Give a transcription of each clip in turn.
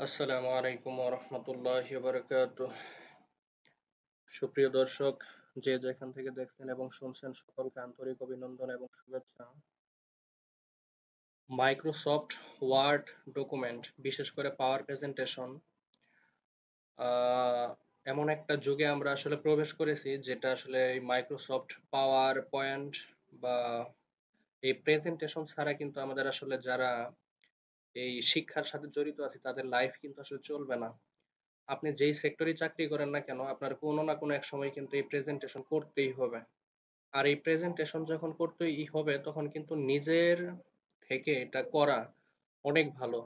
আসসালামু আলাইকুম ওয়া রাহমাতুল্লাহি ওয়া বারাকাতুহু। সুপ্রিয় দর্শক, যে যেখান থেকে দেখছেন এবং শুনছেন সকলকে আন্তরিক অভিনন্দন এবং শুভেচ্ছা। মাইক্রোসফট ওয়ার্ড ডকুমেন্ট, বিশেষ করে পাওয়ার প্রেজেন্টেশন, আ এমন একটা যুগে আমরা আসলে প্রবেশ করেছি যেটা আসলে এই মাইক্রোসফট পাওয়ার পয়েন্ট বা এই প্রেজেন্টেশন ছাড়া কিন্তু আমাদের আসলে যারা এই শিক্ষার সাথে জড়িত আছি তাদের লাইফ কিন্তু আসলে চলবে না। আপনি যেই সেক্টরেই চাকরি করেন না কেন, আপনার কোনো না কোনো এক সময় কিন্তু এই প্রেজেন্টেশন করতেই হবে। আর এই প্রেজেন্টেশন যখন করতেই হবে, তখন কিন্তু নিজের থেকে এটা করা অনেক ভালো।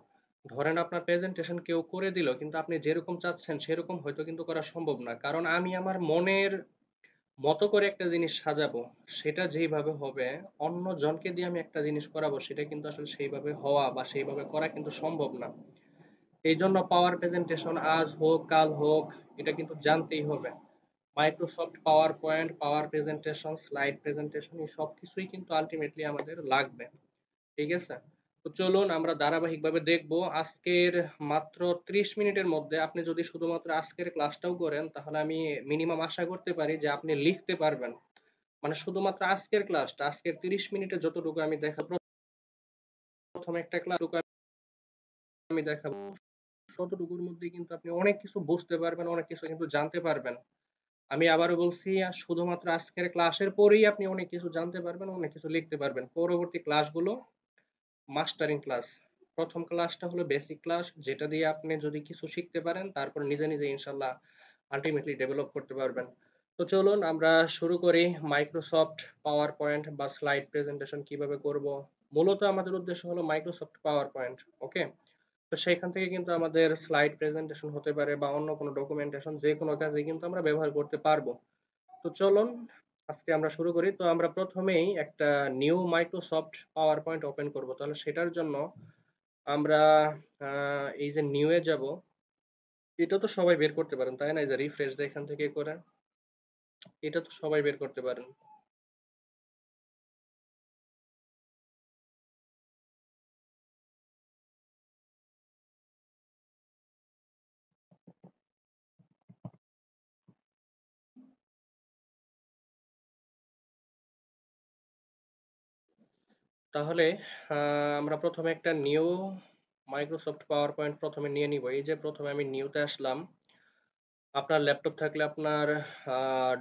ধরেন আপনার প্রেজেন্টেশন কেউ করে দিল, কিন্তু আপনি যেরকম চাচ্ছেন সেরকম হয়তো কিন্তু করা সম্ভব না। কারণ আমি আমার মনের মতো করে একটা জিনিস সাজাবো, সেটা যেইভাবে হবে, অন্য জনকে দিয়ে আমি একটা জিনিস করাবো, সেটা কিন্তু আসলে সেইভাবে হওয়া বা সেইভাবে করা কিন্তু সম্ভব না। এইজন্য পাওয়ার প্রেজেন্টেশন আজ হোক, কাল হোক, এটা কিন্তু জানতেই হবে। মাইক্রোসফট পাওয়ার পয়েন্ট, পাওয়ার প্রেজেন্টেশন, স্লাইড প্রেজেন্টেশন এই সবকিছুই কিন্তু আল্টিমেটলি আমাদের লাগবে। ঠিক আছে? তো চলুন আমরা ধারাবাহিকভাবে দেখব। আজকের মাত্র ৩০ মিনিটের মধ্যে আপনি যদি শুধুমাত্র আজকের ক্লাসটাও করেন, তাহলে আমি মিনিমাম আশা করতে পারি যে আপনি লিখতে পারবেন। মানে শুধুমাত্র আজকের ক্লাসটা, আজকের ৩০ মিনিটে যতটুকু আমি দেখাবো, প্রথম একটা ক্লাস আমি দেখাবো, ততটুকুর মধ্যে কিন্তু আপনি অনেক কিছু বুঝতে পারবেন, অনেক কিছু কিন্তু জানতে পারবেন। আমি আবারও বলছি, শুধুমাত্র আজকের ক্লাসের পরেই আপনি অনেক কিছু জানতে পারবেন, অনেক কিছু লিখতে পারবেন। পরবর্তী ক্লাসগুলো মাস্টারিং ক্লাস। ১ম ক্লাসটা হলো বেসিক ক্লাস, যেটা দিয়ে আপনি যদি কিছু শিখতে পারেন, তারপর নিজে, নিজে ইনশাআল্লাহ আল্টিমেটলি ডেভেলপ করতে পারবেন। তো চলুন আমরা শুরু করি। মাইক্রোসফট পাওয়ার পয়েন্ট বা স্লাইড প্রেজেন্টেশন কিভাবে করব। মূলত আমাদের উদ্দেশ্য হলো মাইক্রোসফট পাওয়ার পয়েন্ট। ওকে? তো সেখান থেকে কিন্তু আমাদের স্লাইড প্রেজেন্টেশন হতে পারে বা অন্য কোনো ডকুমেন্টেশন, যেকোনো কাজে কিন্তু আমরা ব্যবহার করতে পারবো। তো চলুন আজকে আমরা শুরু করি। তো আমরা প্রথমেই একটা new Microsoft power point open করব। তাহলে সেটার জন্য আমরা এই যে নিউ এ যাব, এটা তো সবাই বের করতে পারেন, তাই না? এই যে রিফ্রেশ দিয়ে এখান থেকে করে, এটা তো সবাই বের করতে পারেন। তাহলে আমরা প্রথমে একটা নিউ মাইক্রোসফট পাওয়ার পয়েন্ট প্রথমে নিয়ে নিব। এই যে প্রথমে আমি নিউতে আসলাম। আপনার ল্যাপটপ থাকলে আপনার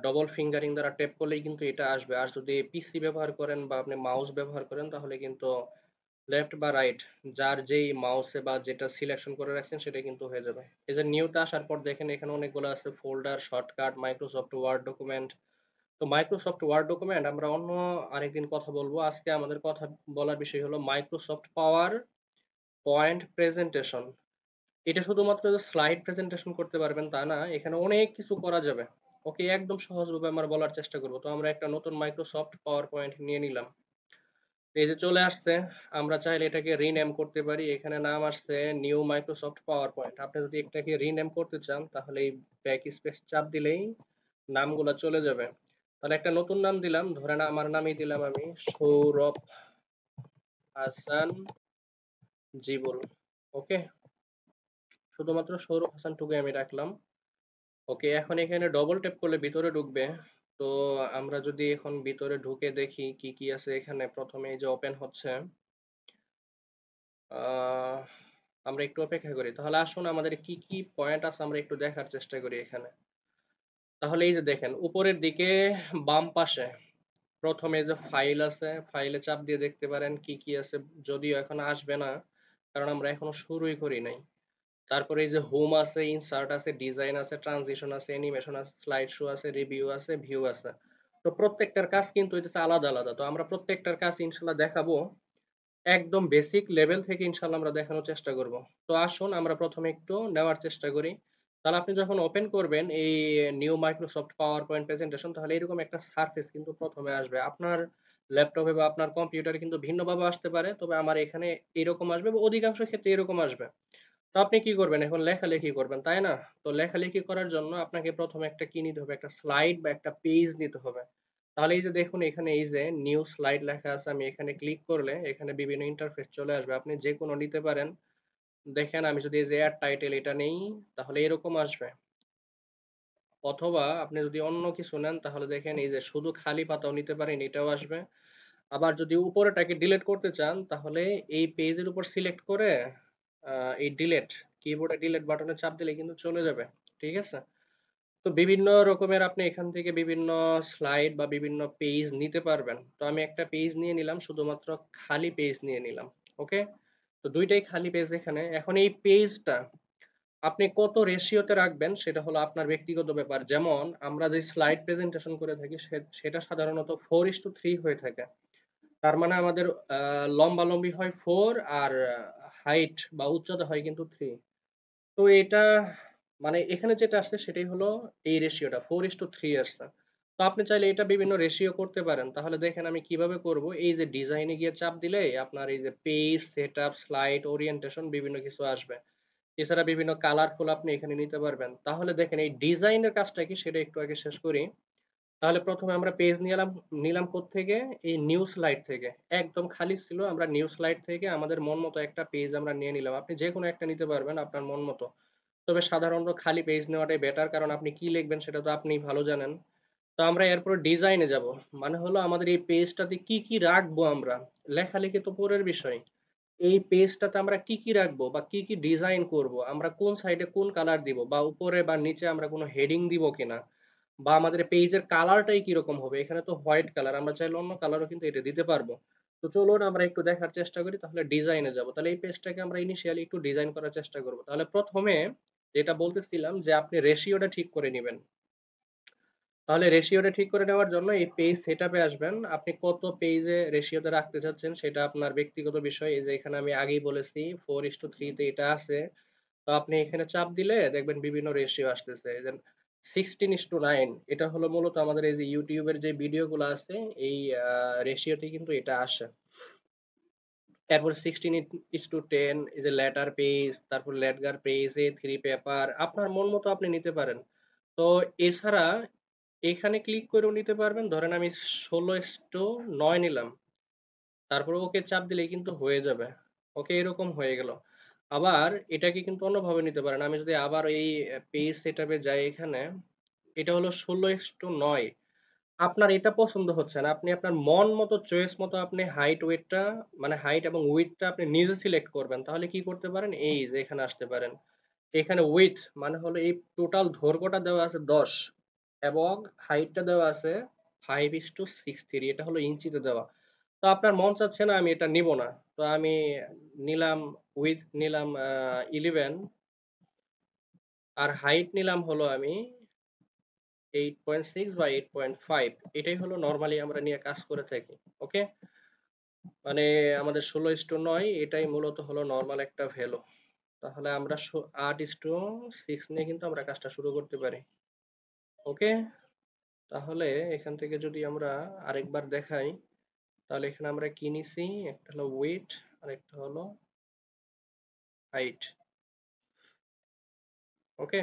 ডবল ফিঙ্গারিং দ্বারা ট্যাপ করলেই কিন্তু এটা আসবে। আর যদি পিসি ব্যবহার করেন বা আপনি মাউস ব্যবহার করেন, তাহলে কিন্তু লেফট বা রাইট, যার যেই মাউসে বা যেটা সিলেকশন করে রাখছেন সেটা কিন্তু হয়ে যাবে। এই যে নিউতে আসার পর দেখেন এখানে অনেকগুলো আছে folder, shortcut, Microsoft Word document. তো মাইক্রোসফট ওয়ার্ড ডকুমেন্ট আমরা অন্য আরেকদিন কথা বলবো। আজকে আমাদের কথা বলার বিষয় হলো মাইক্রোসফট পাওয়ার পয়েন্ট প্রেজেন্টেশন। এটা শুধুমাত্র যে স্লাইড প্রেজেন্টেশন করতে পারবেন তা না, এখানে অনেক কিছু করা যাবে। ওকে, একদম সহজভাবে আমরা বলার চেষ্টা করব। তো আমরা একটা নতুন মাইক্রোসফট পাওয়ার পয়েন্ট নিয়ে নিলাম। এই যে চলে আসছে, আমরা চাইলে এটাকে রিনেম করতে পারি। এখানে নাম আসছে নিউ মাইক্রোসফট পাওয়ার পয়েন্ট। আপনি যদি এটাকে রিনেম করতে চান, তাহলে এই ব্যাক স্পেস চাপ দিলেই নামগুলা চলে যাবে। তাহলে একটা নতুন নাম দিলাম, ধরেন আমার নামই দিলাম আমি সৌরভ হাসান জীবন। ওকে, শুধুমাত্র সৌরভ হাসান টুকু আমি রাখলাম। ওকে, এখন এখানে ডবল ট্যাপ করলে ভিতরে ঢুকবে। তো আমরা যদি এখন ভিতরে ঢুকে দেখি কি কি আছে এখানে, প্রথমে এই যে ওপেন হচ্ছে। আহ, আমরা একটু অপেক্ষা করি। তাহলে আসুন আমাদের কি কি পয়েন্ট আছে আমরা একটু দেখার চেষ্টা করি এখানে। তাহলে এই যে দেখেন উপরের দিকে বাম পাশে প্রথমে যে ফাইল আছে, ফাইলে চাপ দিয়ে দেখতে পারেন কি কি আছে। যদিও এখন আসবে না, কারণ আমরা এখনো শুরুই করি নাই। তারপরে এই যে হোম আছে, ইনসার্ট আছে, ডিজাইন আছে, ট্রানজিশন আছে, অ্যানিমেশন আছে, স্লাইড শো আছে, রিভিউ আছে, ভিউ আছে। তো প্রত্যেকটার কাজ কিন্তু হইতেছে আলাদা আলাদা। তো আমরা প্রত্যেকটার কাজ ইনশাল্লাহ দেখাবো, একদম বেসিক লেভেল থেকে ইনশাল্লাহ আমরা দেখানোর চেষ্টা করব। তো আসুন আমরা প্রথমে একটু নেওয়ার চেষ্টা করি। তাহলে আপনি যখন ওপেন করবেন এই new Microsoft power point presentation, তাহলে এরকম একটা সারফেস কিন্তু প্রথমে আসবে। আপনার ল্যাপটপে বা আপনার কম্পিউটারে কিন্তু ভিন্নভাবে আসতে পারে, তবে আমার এখানে এরকম আসবে বা অধিকাংশ ক্ষেত্রে এরকম আসবে। তো আপনি কি করবেন? এখন লেখালেখি করবেন, তাই না? তো লেখালেখি করার জন্য আপনাকে প্রথমে একটা কি নিতে হবে? একটা স্লাইড বা একটা পেজ নিতে হবে। তাহলে এই যে দেখুন এখানে এই যে নিউ স্লাইড লেখা আছে, আমি এখানে ক্লিক করলে এখানে বিভিন্ন ইন্টারফেস চলে আসবে। আপনি যেকোনো নিতে পারেন। দেখেন আমি যদি এই যে এয়ার টাইটেল এটা নেই তাহলে এরকম আসবে। অথবা আপনি যদি অন্য কিছু নেন তাহলে দেখেন এই যে শুধু খালি পাতাও নিতে পারেন, এটাও আসবে। আবার যদি উপরেরটাকে ডিলিট করতে চান তাহলে এই পেজের উপর সিলেক্ট করে এই ডিলিট কিবোর্ডে ডিলিট বাটনে চাপ দিলে কিন্তু চলে যাবে। ঠিক আছে? তো বিভিন্ন রকমের আপনি এখান থেকে বিভিন্ন স্লাইড বা বিভিন্ন পেজ নিতে পারবেন। তো আমি একটা পেজ নিয়ে নিলাম, শুধুমাত্র খালি পেজ নিয়ে নিলাম। ওকে? তো ২ টাই খালি পেজ এখানে। এখন এই পেজটা আপনি কত রেশিওতে রাখবেন সেটা হলো আপনার ব্যক্তিগত ব্যাপার। যেমন আমরা যে স্লাইড প্রেজেন্টেশন করে থাকি সেটা সাধারণত 4:3 হয়ে থাকে। তার মানে আমাদের লম্বালম্বি হয় 4 আর হাইট বা উচ্চতা হয় কিন্তু 3। তো এটা মানে এখানে যেটা আসছে সেটাই হলো এই রেশিওটা 4:3 আসছে। তো আপনি চাইলে এটা বিভিন্ন রেশিও করতে পারেন। তাহলে দেখেন আমি কিভাবে করব। এই যে ডিজাইনে গিয়ে চাপ দিলেই আপনার এই যে পেজ, সেটআপ, স্লাইড, ওরিয়েন্টেশন বিভিন্ন কিছু আসবে। এছাড়া বিভিন্ন কালারফুল আপনি এখানে নিতে পারবেন। তাহলে দেখেন এই ডিজাইনের কাজটা কি সেটা একটু আগে শেষ করি। তাহলে ১ম এ আমরা পেজ নিলাম কোত্থেকে? এই নিউ স্লাইড থেকে। একদম খালি ছিল। আমরা নিউ স্লাইড থেকে আমাদের মন মতো একটা পেজ আমরা নিয়ে নিলাম। আপনি যেকোনো একটা নিতে পারবেন আপনার মন মতো। তবে সাধারণত খালি পেজ নেওয়াটাই বেটার, কারণ আপনি কি লিখবেন সেটা তো আপনিই ভালো জানেন। তো আমরা এরপর ডিজাইনে যাব। মানে হলো আমাদের এই পেজটাতে কি, কি রাখবো আমরা? লেখালেখি তো পরের বিষয়। এই পেজটাতে আমরা কি, কি রাখবো বা কি, কি ডিজাইন করবো? আমরা কোন সাইডে কোন কালার দিব বা উপরে বা নিচে আমরা কোনো হেডিং দিব কিনা? বা আমাদের পেজের কালারটাই কিরকম হবে? এখানে তো হোয়াইট কালার। আমরা চাইলে অন্য কালারও কিন্তু এটা দিতে পারবো। তো চলুন আমরা একটু দেখার চেষ্টা করি, তাহলে ডিজাইনে যাব। তাহলে এই পেজটাকে আমরা ইনিশিয়ালি একটু ডিজাইন করার চেষ্টা করব। তাহলে ১ম এ যেটা বলতেছিলাম যে আপনি রেশিওটা ঠিক করে নিবেন। তাহলে রেশিওটা ঠিক করে নেওয়ার জন্য এই পেজ সেটআপে আসবেন। আপনি কত পেজে রেশিওতে রাখতে চাচ্ছেন সেটা আপনার ব্যক্তিগত বিষয়। এই যে এখানে আমি আগেই বলেছি 4:3 তে এটা আছে। তো আপনি এখানে চাপ দিলে দেখবেন বিভিন্ন রেশিও আসতেছে। এই যে 16:9 এটা হলো মূলত আমাদের এই যে YouTube এর যে ভিডিওগুলো আছে এই রেশিওতে কিন্তু এটা আসে। এরপর 16:10 এই যে লেটার পেজ, তারপর লেটগার পেজ, A3 পেপার আপনার মন মতো আপনি নিতে পারেন। তো এছাড়া এখানে ক্লিক করেও নিতে পারবেন। ধরেন আমি 16:9 নিলাম। তারপরে ওকে চাপ দিলেই কিন্তু হয়ে যাবে। ওকে, এরকম হয়ে গেল। আবার এটাকে কিন্তু অন্যভাবে নিতে পারেন। আমি যদি আবার এই পেজ সেটআপে যাই এখানে, এটা হলো 16:9। আপনার এটা পছন্দ হচ্ছে না। আপনি আপনার মন মতো চয়েস মতো আপনি হাইট ওয়েটটা মানে হাইট এবং উইডথটা আপনি নিজে সিলেক্ট করবেন। তাহলে কি করতে পারেন? এই যে এখানে আসতে পারেন। এখানে উইডথ মানে হলো এই টোটাল দৈর্ঘ্যটা দেওয়া আছে ১০ এবং হাইটটা দেওয়া আছে 5:6:3, এটা হলো ইঞ্চিতে দেওয়া। তো আপনার মন চাচ্ছে না আমি এটা নিব না। তো আমি নিলাম উইডথ নিলাম 11 আর হাইট নিলাম হলো আমি 8.6 বা 8.5। এটাই হলো নরমালি আমরা নিয়ে কাজ করে থাকি। ওকে? মানে আমাদের 16:9 এটাই মূলত হলো নরমাল একটা ভ্যালু। তাহলে আমরা 8:6 নিয়ে কিন্তু আমরা কাজটা শুরু করতে পারি। ওকে? তাহলে এখান থেকে যদি আমরা আরেকবার দেখাই, তাহলে এখানে আমরা কি নিছি? একটা হলো উইডথ আর একটা হলো হাইট। ওকে?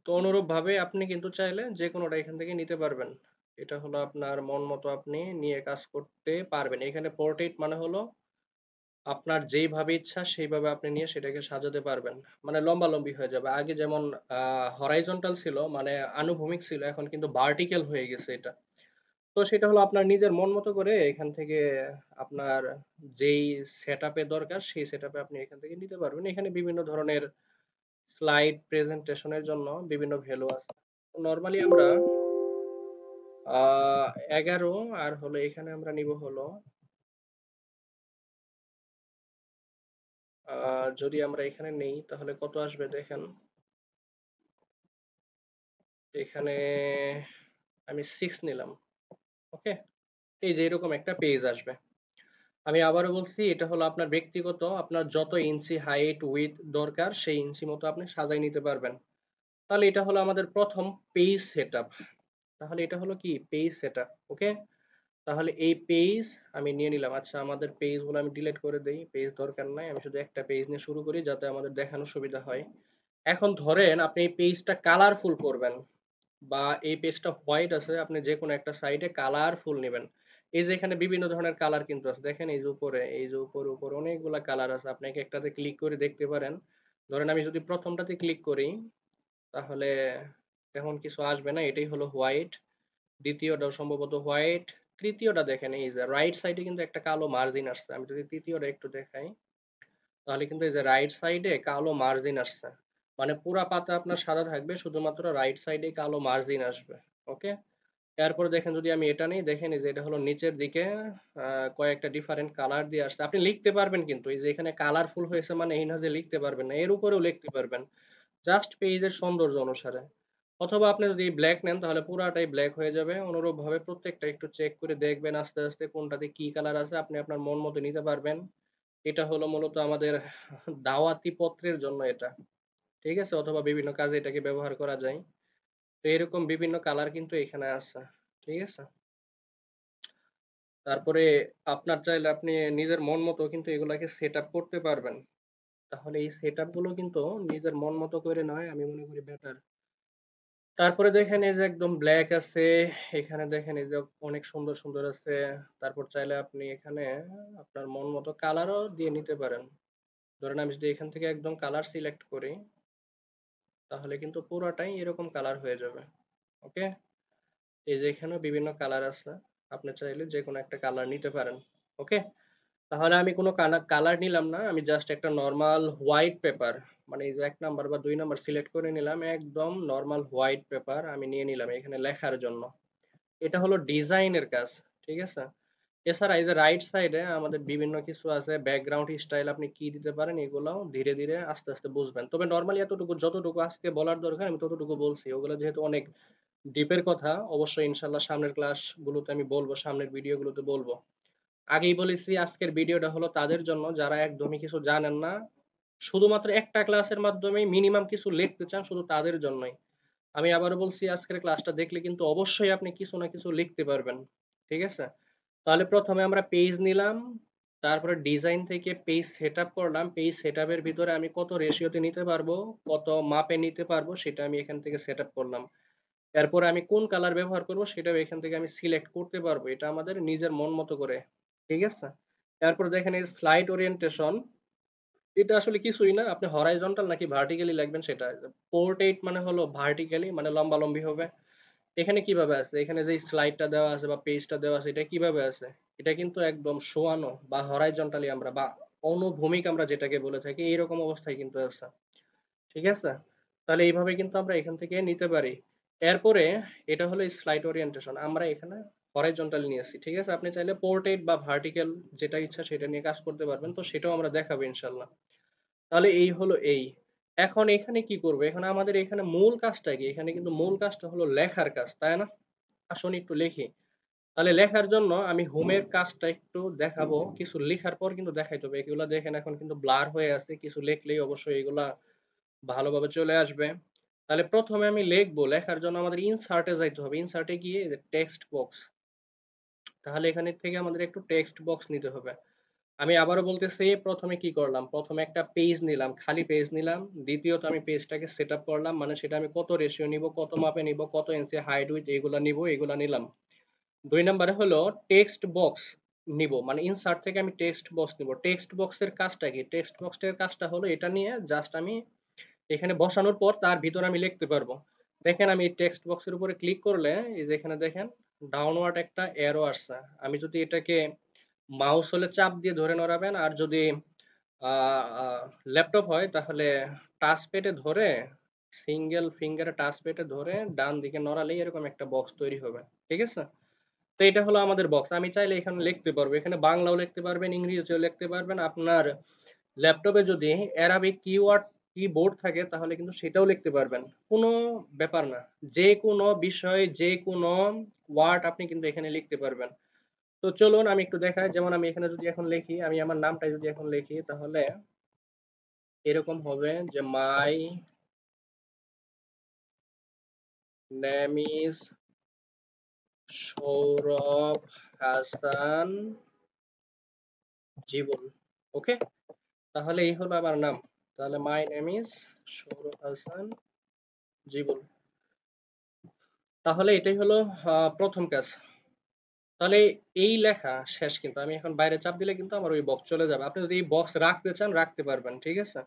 তো অনুরূপভাবে আপনি কিন্তু চাইলে যেকোনোটা এখান থেকে নিতে পারবেন। এটা হলো আপনার মন মতো আপনি নিয়ে কাজ করতে পারবেন। এখানে পোর্ট্রেইট মানে হলো আপনার যেইভাবে ইচ্ছা সেইভাবে আপনি নিয়ে সেটাকে সাজাতে পারবেন। মানে লম্বালম্বি হয়ে যাবে। আগে যেমন হরাইজন্টাল ছিল মানে আনুভূমিক ছিল, এখন কিন্তু ভার্টিক্যাল হয়ে গেছে এটা। তো সেটা হলো আপনার নিজের মন মতো করে এখান থেকে আপনার যেই সেটআপে দরকার সেই সেটআপে আপনি এখান থেকে নিতে পারবেন। এখানে বিভিন্ন ধরনের স্লাইড প্রেজেন্টেশন এর জন্য বিভিন্ন ভ্যালু আছে। নরমালি আমরা 11 আর হলো এখানে আমরা নিব হলো যদি আমরা এখানে নেই তাহলে কত আসবে দেখেন। এখানে আমি 6 নিলাম। ওকে? এই যে এরকম একটা পেজ আসবে। আমি আবারও বলছি এটা হলো আপনার ব্যক্তিগত, আপনার যত ইঞ্চি হাইট উইডথ দরকার সেই ইঞ্চি মতো আপনি সাজায় নিতে পারবেন। তাহলে এটা হলো আমাদের ১ম পেজ সেটআপ। তাহলে এটা হলো কি পেজ সেটআপ। ওকে? তাহলে এই পেজ আমি নিয়ে নিলাম। আচ্ছা, আমাদের পেজগুলো আমি ডিলিট করে দেই। পেজ দরকার নাই। আমি শুধু একটা পেজ নিয়ে শুরু করি যাতে আমাদের দেখানোর সুবিধা হয়। এখন ধরেন আপনি এই পেজটা কালারফুল করবেন বা এই পেজটা হোয়াইট আছে, আপনি যেকোনো একটা সাইডে কালারফুল নিবেন। এই যে এখানে বিভিন্ন ধরনের কালার কিন্তু আছে। দেখেন এই যে উপরে অনেকগুলা কালার আছে। আপনি একটাতে ক্লিক করে দেখতে পারেন। ধরেন আমি যদি প্রথমটাতে ক্লিক করি তাহলে তেমন কিছু আসবে না, এটাই হলো হোয়াইট। দ্বিতীয়টাও সম্ভবত হোয়াইট। তৃতীয়টা দেখেন, এই যে রাইট সাইডে কিন্তু একটা কালো মার্জিন আসছে। আমি যদি তৃতীয়টা একটু দেখাই তাহলে কিন্তু এই যে রাইট সাইডে কালো মার্জিন আসছে, মানে পুরা পাতা আপনার সাদা থাকবে, শুধুমাত্র রাইট সাইডে কালো মার্জিন আসবে। ওকে। এরপর দেখেন যদি আমি এটা নিই, দেখেন এই যে এটা হলো নিচের দিকে কয়েকটা ডিফারেন্ট কালার দিয়ে আসছে। আপনি লিখতে পারবেন কিন্তু এই যে এখানে কালারফুল হয়েছে মানে এই না যে লিখতে পারবেন না, এর উপরেও লিখতে পারবেন জাস্ট পেজের সৌন্দর্য অনুসারে। অথবা আপনি যদি ব্ল্যাক নেন তাহলে পুরাটাই ব্ল্যাক হয়ে যাবে। অনুরূপভাবে প্রত্যেকটা একটু চেক করে দেখবেন আস্তে আস্তে কোনটাতে কি কালার আছে, আপনি আপনার মন মতো নিতে পারবেন। এটা হলো মূলত আমাদের দাওয়াতি পত্রের জন্য এটা, ঠিক আছে? অথবা বিভিন্ন কাজে এটাকে ব্যবহার করা যায়। তো এরকম বিভিন্ন কালার কিন্তু এখানে আছে, ঠিক আছে? তারপরে আপনার চাইলে আপনি নিজের মন মতো কিন্তু এগুলাকে সেট আপ করতে পারবেন। তাহলে এই সেট আপ গুলো কিন্তু নিজের মন মতো করে নয়, আমি মনে করি বেটার। তারপরে দেখেন এই যে একদম ব্ল্যাক আছে, এখানে দেখেন এই যে অনেক সুন্দর সুন্দর আছে। তারপর চাইলে আপনি এখানে আপনার মন মতো কালারও দিয়ে নিতে পারেন। ধরেন আমি যদি এখান থেকে একদম কালার সিলেক্ট করি তাহলে কিন্তু পুরোটাই এরকম কালার হয়ে যাবে। ওকে। এই যে এখানেও বিভিন্ন কালার আছে, আপনি চাইলে যে কোনো একটা কালার নিতে পারেন। ওকে। তাহলে আমি কোনো কালার নিলাম না, আমি জাস্ট একটা নর্মাল হোয়াইট পেপার, মানে এই যে 1 নাম্বার বা 2 নাম্বার সিলেক্ট করে নিলাম, একদম নর্মাল হোয়াইট পেপার আমি নিয়ে নিলাম এখানে লেখার জন্য। এটা হলো ডিজাইনের কাজ, ঠিক আছে? এছাড়া এই যে রাইট সাইডে আমাদের বিভিন্ন কিছু আছে, ব্যাকগ্রাউন্ড স্টাইল আপনি কি দিতে পারেন, এগুলাও ধীরে ধীরে আস্তে আস্তে বুঝবেন। তবে নর্মালি এতটুকু যতটুকু আজকে বলার দরকার আমি ততটুকু বলছি, ওগুলো যেহেতু অনেক ডিপের কথা, অবশ্যই ইনশাল্লাহ সামনের ক্লাসগুলোতে আমি বলবো, সামনের ভিডিওগুলোতে বলবো। আগেই বলেছি আজকের ভিডিওটা হলো তাদের জন্য যারা একদমই কিছু জানেন না, শুধুমাত্র একটা ক্লাসের মাধ্যমেই মিনিমাম কিছু লিখতে চান, শুধু তাদের জন্যই। আমি আবারও বলছি আজকের ক্লাসটা দেখলে কিন্তু অবশ্যই আপনি কিছু না কিছু লিখতে পারবেন, ঠিক আছে? তাহলে প্রথমে আমরা পেজ নিলাম, তারপরে ডিজাইন থেকে পেজ সেট আপ করলাম। পেজ সেট আপের ভিতরে আমি কত রেশিওতে নিতে পারবো, কত মাপে নিতে পারবো, সেটা আমি এখান থেকে সেট আপ করলাম। এরপরে আমি কোন কালার ব্যবহার করব সেটাও এখান থেকে আমি সিলেক্ট করতে পারবো, এটা আমাদের নিজের মন মতো করে, ঠিক আছে? তারপর দেখেন এই স্লাইড ওরিয়েন্টেশন, এটা আসলে কিছুই না, আপনি হরাইজন্টাল নাকি ভার্টিক্যালি লিখবেন সেটা। পোর্ট্রেট মানে হলো ভার্টিক্যালি, মানে লম্বালম্বি হবে। এখানে কিভাবে আছে, এখানে যে স্লাইডটা দেওয়া আছে বা পেজটা দেওয়া আছে এটা কিভাবে আছে, এটা কিন্তু একদম শোয়ানো বা হরাইজন্টালি আমরা বা অনুভূমিক আমরা যেটাকে বলে থাকি এইরকম অবস্থায় কিন্তু আছে, ঠিক আছে? তাহলে এইভাবে কিন্তু আমরা এখান থেকে নিতে পারি। এরপরে এটা হলো স্লাইড ওরিয়েন্টেশন, আমরা এখানে হরাইজন্টাল নিয়েছি, ঠিক আছে? আপনি চাইলে পোর্ট্রেট বা ভার্টিক্যাল যেটা ইচ্ছা সেটা নিয়ে কাজ করতে পারবেন, তো সেটাও আমরা দেখাবো ইনশাল্লাহ। তাহলে এই হলো এই। এখন এখানে কি করব, এখানে আমাদের এখানে মূল কাজটা কি, এখানে কিন্তু মূল কাজটা হলো লেখার কাজ, তাই না? আসুন একটু লিখি। তাহলে লেখার জন্য আমি হোমের কাজটা একটু দেখাবো, কিছু লেখার পর কিন্তু দেখাইতে হবে। এগুলা দেখেন এখন কিন্তু ব্লার হয়ে আছে, কিছু লিখলেই অবশ্যই এগুলা ভালোভাবে চলে আসবে। তাহলে প্রথমে আমি লিখবো, লেখার জন্য আমাদের ইনসার্টে যাইতে হবে। ইনসার্টে গিয়ে টেক্সট বক্স, তাহলে এখানে থেকে আমাদের একটু টেক্সট বক্স নিতে হবে। আমি আবারও বলতেছি, প্রথমে কি করলাম, প্রথমে একটা পেজ নিলাম, খালি পেজ নিলাম। দ্বিতীয়ত আমি পেজটাকে সেট আপ করলাম, মানে সেটা আমি কত রেশিও নিব, কত মাপে নিব, কত ইঞ্চি হাইট উইথ এগুলা নিব, এগুলা নিলাম। 2 নম্বরে হলো টেক্সট বক্স নিব, মানে ইনসার্ট থেকে আমি টেক্সট বক্স নিব। টেক্সট বক্সের কাজটা কি, টেক্সট বক্সের কাজটা হলো এটা নিয়ে জাস্ট আমি এখানে বসানোর পর তার ভিতরে আমি লিখতে পারবো। দেখেন আমি টেক্সট বক্সের উপরে ক্লিক করলে এই যে এখানে দেখেন ডাউনওয়ার্ড একটা অ্যারো আসছে। আমি যদি এটাকে মাউস হলে চাপ দিয়ে ধরে নড়াবেন, আর যদি ল্যাপটপ হয় তাহলে টাচ প্যাডে ধরে সিঙ্গেল ফিঙ্গারে টাচ প্যাডে ধরে ডান দিকে নড়ালেই এরকম একটা বক্স তৈরি হবে, ঠিক আছে? তো এটা হলো আমাদের বক্স। আমি চাইলে এখানে লিখতে পারবো, এখানে বাংলাও লিখতে পারবেন, ইংরেজিও লিখতে পারবেন। আপনার ল্যাপটপে যদি অ্যারাবিক কিওয়ার্ড কিবোর্ড থাকে তাহলে কিন্তু সেটাও লিখতে পারবেন, কোনো ব্যাপার না। যে কোনো বিষয় যে কোনো ওয়ার্ড আপনি কিন্তু এখানে লিখতে পারবেন। তো চলুন আমি একটু দেখাই, যেমন আমি এখানে যদি এখন লিখি, আমি আমার নামটা যদি এখন লিখি তাহলে এরকম হবে যে my name is Sourav Hasan Jibon. Okay. তাহলে এই হলো আমার নাম। তাহলে my name is Sourav Hasan Jibon. তাহলে এটাই হলো প্রথম কাজ। তাহলে এই লেখা শেষ, কিন্তু আমি এখন বাইরে চাপ দিলে কিন্তু আমার ওই বক্স চলে যাবে। আপনি যদি এই বক্স রাখতে চান রাখতে পারবেন, ঠিক আছে?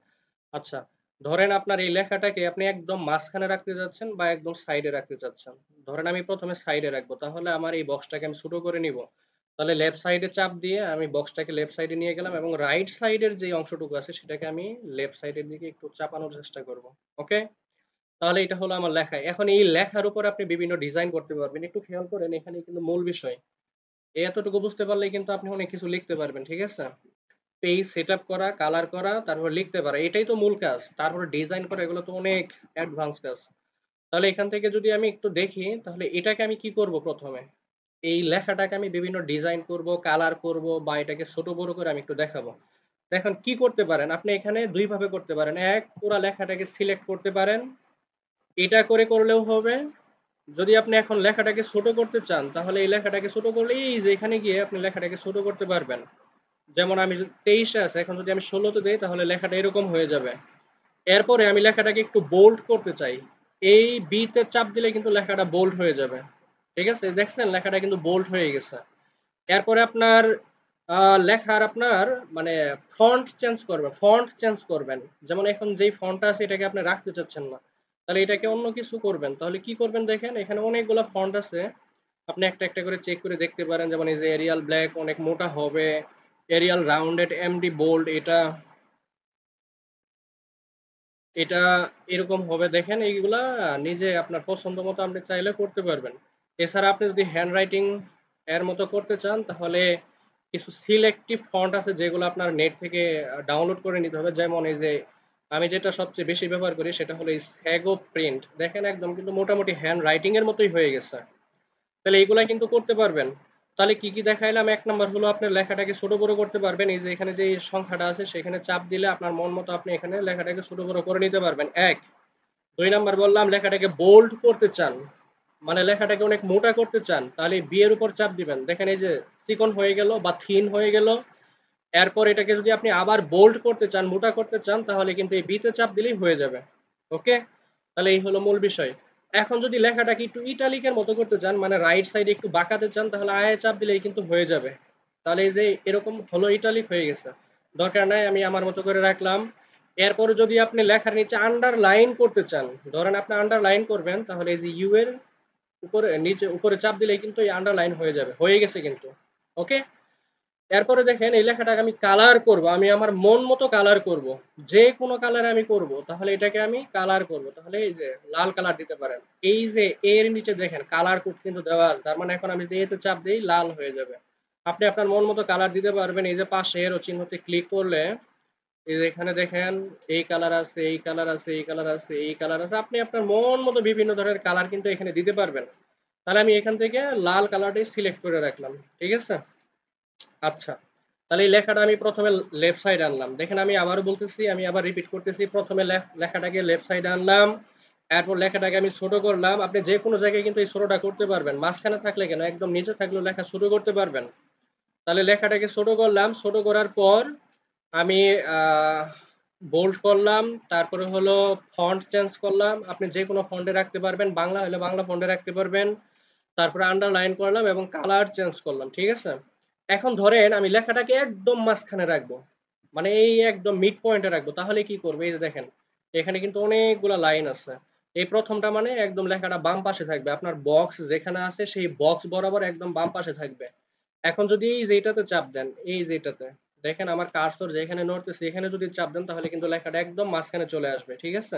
আচ্ছা, ধরেন আপনার এই লেখাটাকে আপনি একদম মাঝখানে রাখতে যাচ্ছেন বা একদম সাইডে রাখতে চাচ্ছেন। ধরেন আমি ১ম এ সাইডে রাখবো। তাহলে আমার এই বক্সটাকে আমি ছোট করে নিবো। তাহলে লেফট সাইডে চাপ দিয়ে আমি বক্সটাকে লেফট সাইডে নিয়ে গেলাম এবং রাইট সাইডের যে অংশটুকু আছে সেটাকে আমি লেফট সাইডের দিকে একটু চাপানোর চেষ্টা করব। ওকে? তাহলে এটা হলো আমার লেখা। এখন এই লেখার উপর আপনি বিভিন্ন ডিজাইন করতে পারবেন। একটু খেয়াল করেন এখানে কিন্তু মূল বিষয়। এতটুকু বুঝতে পারলেই কিন্তু আপনি অনেক কিছু লিখতে পারবেন। ঠিক আছে? পেজ সেটআপ করা, কালার করা, তারপর লিখতে পারা। এটাই তো মূল কাজ। তারপরে ডিজাইন করা এগুলো তো অনেক অ্যাডভান্স কাজ। তাহলে এখান থেকে যদি আমি একটু দেখি তাহলে এটাকে আমি কি করব ১ম এ? এই লেখাটাকে আমি বিভিন্ন ডিজাইন করব, কালার করব বা এটাকে ছোট বড় করে আমি একটু দেখাবো। দেখেন কি করতে পারেন? আপনি এখানে ২ ভাবে করতে পারেন। এক, পুরা লেখাটাকে সিলেক্ট করতে পারেন। এটা করে করলেও হবে। যদি আপনি এখন লেখাটাকে ছোট করতে চান তাহলে এই লেখাটাকে ছোট করলে এই যে এখানে গিয়ে আপনি লেখাটাকে ছোট করতে পারবেন। যেমন আমি ২৩ এ আছে, এখন যদি আমি ১৬ তে দেই তাহলে লেখাটা এরকম হয়ে যাবে। এরপরে আমি লেখাটাকে একটু বোল্ড করতে চাই। এই বি তে চাপ দিলে কিন্তু লেখাটা বোল্ড হয়ে যাবে। ঠিক আছে? দেখছেন লেখাটা কিন্তু বোল্ড হয়ে গেছে। এরপরে আপনার লেখার আপনার মানে ফন্ট চেঞ্জ করবেন। যেমন এখন যেই ফন্টটা আছে এটাকে আপনি রাখতে চাচ্ছেন না। তাহলে এটাকে অন্য কিছু করবেন। তাহলে কি করবেন দেখেন এখানে অনেকগুলা ফন্ট আছে। আপনি একটা, একটা করে চেক করে দেখতে পারেন। যেমন এই যে এরিয়াল ব্ল্যাক অনেক মোটা হবে। এরিয়াল রাউন্ডেড এমডি বোল্ড এটা এরকম হবে দেখেন এইগুলা নিজে আপনার পছন্দ মতো আপনি চাইলে করতে পারবেন। এছাড়া আপনি যদি হ্যান্ড রাইটিং এর মতো করতে চান তাহলে কিছু সিলেক্টিভ ফন্ট আছে যেগুলো আপনার নেট থেকে ডাউনলোড করে নিতে হবে। যেমন এই যে আমি যেটা সবচেয়ে বেশি ব্যবহার করি সেটা হলো এই স্যাগো প্রিন্ট। দেখেন একদম কিন্তু মোটামুটি হ্যান্ড রাইটিং এর মতোই হয়ে গেছে। তাহলে এইগুলা কিন্তু করতে পারবেন। তাহলে কি কি দেখাইলাম? এক নাম্বার হলো আপনার লেখাটাকে ছোট বড় করতে পারবেন। এই যে এখানে যে সংখ্যাটা আছে সেখানে চাপ দিলে আপনার মন মতো আপনি এখানে লেখাটাকে ছোট বড় করে নিতে পারবেন। এক। ২ নাম্বার বললাম লেখাটাকে বোল্ড করতে চান। মানে লেখাটাকে অনেক মোটা করতে চান। তাহলে বি এর উপর চাপ দিবেন। দেখেন এই যে চিকন হয়ে গেল বা থিন হয়ে গেল। এরপর এটাকে যদি আপনি আবার বোল্ড করতে চান, মোটা করতে চান তাহলে কিন্তু এই বি তে চাপ দিলেই হয়ে যাবে। ওকে? তাহলে এই হলো মূল বিষয়। এখন যদি লেখাটাকে একটু ইটালিকের মতো করতে চান মানে রাইট সাইডে একটু বাঁকাতে চান তাহলে আয় চাপ দিলেই কিন্তু হয়ে যাবে। তাহলে এই যে এরকম হলো ইটালিক হয়ে গেছে। দরকার নাই আমি আমার মতো করে রাখলাম। এরপরে যদি আপনি লেখার নিচে আন্ডারলাইন করতে চান, ধরেন আপনি আন্ডারলাইন করবেন তাহলে এই যে ইউ এর উপরে নিচে উপরে চাপ দিলেই কিন্তু এই আন্ডারলাইন হয়ে যাবে। হয়ে গেছে কিন্তু। ওকে? এরপরে দেখেন এই লেখাটাকে আমি কালার করব। আমি আমার মন মতো কালার করব। যে কোনো কালার আমি করব। তাহলে এটাকে আমি কালার করব। তাহলে এই যে লাল কালার দিতে পারেন। এই যে এর নিচে দেখেন কালার কোড কিন্তু দেওয়া আছে। তার মানে এখন আমি যদি এতে চাপ দেই লাল হয়ে যাবে। আপনি আপনার মন মতো কালার দিতে পারবেন। এই যে পাশে এরো চিহ্নতে ক্লিক করলে এই যে এখানে দেখেন এই কালার আছে, এই কালার আছে, এই কালার আছে, এই কালার আছে। আপনি আপনার মন মতো বিভিন্ন ধরনের কালার কিন্তু এখানে দিতে পারবেন। তাহলে আমি এখান থেকে লাল কালারটাই সিলেক্ট করে রাখলাম। ঠিক আছে? আচ্ছা। তাহলে এই লেখাটা আমি ১ম এ লেফট সাইডে আনলাম। দেখেন আমি আবারও বলতেছি, আমি আবার রিপিট করতেছি। ১ম এ লেখাটাকে লেফট সাইডে আনলাম। এরপর লেখাটাকে আমি ছোট করলাম। আপনি যেকোনো জায়গায় কিন্তু এই ছোটটা করতে পারবেন। মাঝখানে থাকলে কেন? একদম নিচে থাকলেও লেখা ছোট করতে পারবেন। তাহলে লেখাটাকে ছোট করলাম। ছোট করার পর আমি আ বোল্ড করলাম। তারপরে হলো ফন্ট চেঞ্জ করলাম। আপনি যেকোনো ফন্টে রাখতে পারবেন। বাংলা হলে বাংলা ফন্টে রাখতে পারবেন। তারপরে আন্ডারলাইন করলাম এবং কালার চেঞ্জ করলাম। ঠিক আছে? এখন ধরেন আমি লেখাটাকে একদম মাঝখানে রাখবো। মানে এই একদম মিড পয়েন্টে রাখবো। তাহলে কি করবে? এই যে দেখেন, এখানে কিন্তু অনেকগুলা লাইন আছে। এই ১ম টা মানে একদম লেখাটা বাম পাশে থাকবে। আপনার বক্স যেখানে আছে সেই বক্স বরাবর একদম বাম পাশে থাকবে। এখন যদি এই যে এটাতে চাপ দেন, এই যে এটাতে, দেখেন আমার কার্সর যেখানে নড়তেছে এখানে যদি চাপ দেন তাহলে কিন্তু লেখাটা একদম মাঝখানে চলে আসবে। ঠিক আছে?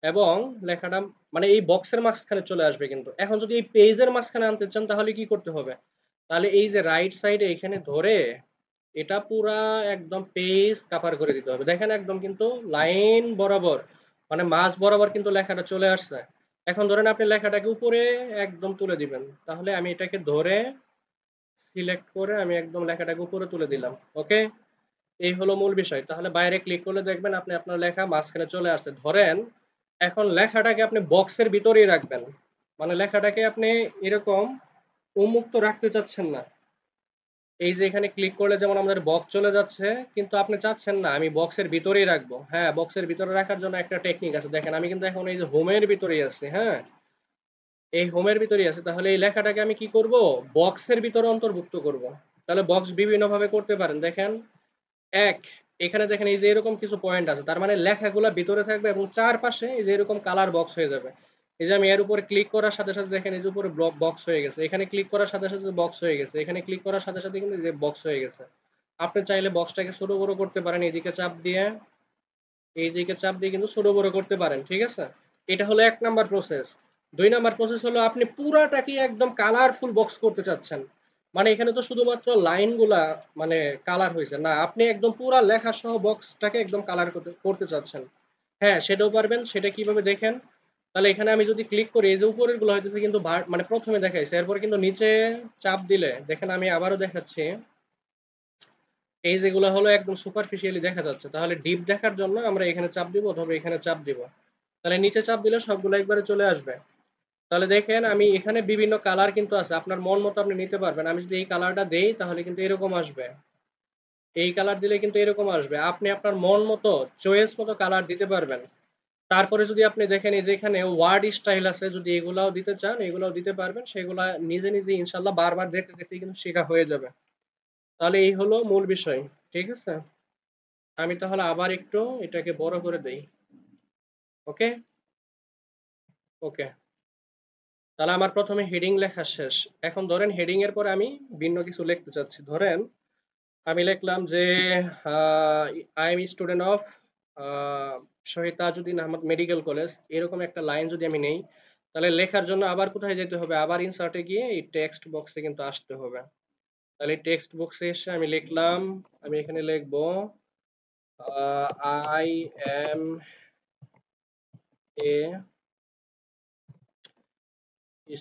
এবং লেখাটা মানে এই বক্সের মাঝখানে চলে আসবে কিন্তু। এখন যদি এই পেজের মাঝখানে আনতে চান তাহলে কি করতে হবে? তাহলে এই যে রাইট সাইডে এখানে ধরে এটা পুরা একদম পেজ কাভার করে দিতে হবে। দেখেন একদম কিন্তু লাইন বরাবর মানে মাঝ বরাবর কিন্তু লেখাটা চলে আসছে। এখন ধরেন আপনি লেখাটাকে উপরে একদম তুলে দিবেন। তাহলে আমি এটাকে ধরে সিলেক্ট করে আমি একদম লেখাটাকে উপরে তুলে দিলাম। ওকে? এই হলো মূল বিষয়। তাহলে বাইরে ক্লিক করলে দেখবেন আপনি আপনার লেখা মাঝখানে চলে আসছে। ধরেন এখন লেখাটাকে আপনি বক্সের ভিতরেই রাখবেন। মানে লেখাটাকে আপনি এরকম উন্মুক্ত রাখতে চাচ্ছেন না। এই যে এখানে ক্লিক করলে যেমন আমাদের বক্স চলে যাচ্ছে, কিন্তু আপনি চাচ্ছেন না আমি বক্সের ভিতরেই রাখবো। হ্যাঁ, বক্সের ভিতরে রাখার জন্য একটা টেকনিক আছে। দেখেন আমি কিন্তু এখন এই যে হোমের ভিতরেই আছি, হ্যাঁ? এই হোমের ভিতরেই আছে। তাহলে এই লেখাটাকে আমি কি করব? বক্সের ভিতরে অন্তর্ভুক্ত করব। তাহলে বক্স বিভিন্নভাবে করতে পারেন। দেখেন ১ এখানে দেখেন এই যে এরকম কিছু পয়েন্ট আছে, তার মানে লেখাগুলা ভিতরে থাকবে এবং চারপাশে এই যে এরকম কালার বক্স হয়ে যাবে। এই যে আমি এর উপরে ক্লিক করার সাথে সাথে দেখেন এই যে উপরে বক্স হয়ে গেছে, এখানে ক্লিক করার সাথে সাথে বক্স হয়ে গেছে, এখানে ক্লিক করার সাথে সাথে কিন্তু এই যে বক্স হয়ে গেছে। আপনি চাইলে বক্সটাকে ছোট বড় করতে পারেন, এইদিকে চাপ দিয়ে, এইদিকে চাপ দিয়ে কিন্তু ছোট বড় করতে পারেন, ঠিক আছে? এটা হলো 1 নাম্বার প্রসেস। 2 নাম্বার প্রসেস হলো আপনি পুরাটাকে একদম কালারফুল বক্স করতে চাচ্ছেন। মানে এখানে তো শুধুমাত্র লাইনগুলা মানে কালার হয়েছে না, আপনি একদম পুরা লেখা সহ বক্সটাকে একদম কালার করতে করতে চাচ্ছেন। হ্যাঁ, সেটাও পারবেন। সেটা কিভাবে দেখেন? তাহলে এখানে আমি যদি ক্লিক করি, এই যে উপরের গুলো হইতেছে কিন্তু মানে প্রথমে দেখাইছে, এরপর কিন্তু নিচে চাপ দিলে দেখেন, আমি আবারও দেখাচ্ছি, এই যেগুলো হলো একদম সুপারফিশিয়ালি দেখা যাচ্ছে। তাহলে ডিপ দেখার জন্য আমরা এখানে চাপ দিব অথবা এখানে চাপ দিব। তাহলে নিচে চাপ দিলে সবগুলো একবারে চলে আসবে। তাহলে দেখেন আমি এখানে বিভিন্ন কালার কিন্তু আছে, আপনার মন মতো আপনি নিতে পারবেন। আমি যদি এই কালারটা দেই তাহলে কিন্তু এরকম আসবে, এই কালার দিলে কিন্তু এরকম আসবে। আপনি আপনার মন মতো চয়েস মতো কালার দিতে পারবেন। তারপরে যদি আপনি দেখেন এই যে এখানে ওয়ার্ড স্টাইল আছে, যদি এগুলাও দিতে চান এগুলাও দিতে পারবেন, সেগুলা নিজে নিজে ইনশাল্লাহ বারবার দেখতে দেখতে কিন্তু শেখা হয়ে যাবে। তাহলে এই হলো মূল বিষয়, ঠিক আছে? আমি তাহলে আবার একটু এটাকে বড় করে দেই। ওকে, ওকে। তাহলে আমার প্রথমে হেডিং লেখা শেষ। এখন ধরেন হেডিং এর পরে আমি ভিন্ন কিছু লিখতে চাচ্ছি। ধরেন আমি লিখলাম যে I am student of Shaheed Tajuddin Ahmad medical college, এরকম একটা লাইন যদি আমি নেই, তাহলে লেখার জন্য আবার কোথায় যেতে হবে? আবার ইনসার্টে গিয়ে এই টেক্সট বক্সে কিন্তু আসতে হবে। তাহলে টেক্সট বক্সে এসে আমি লিখলাম, আমি এখানে লিখবো I M a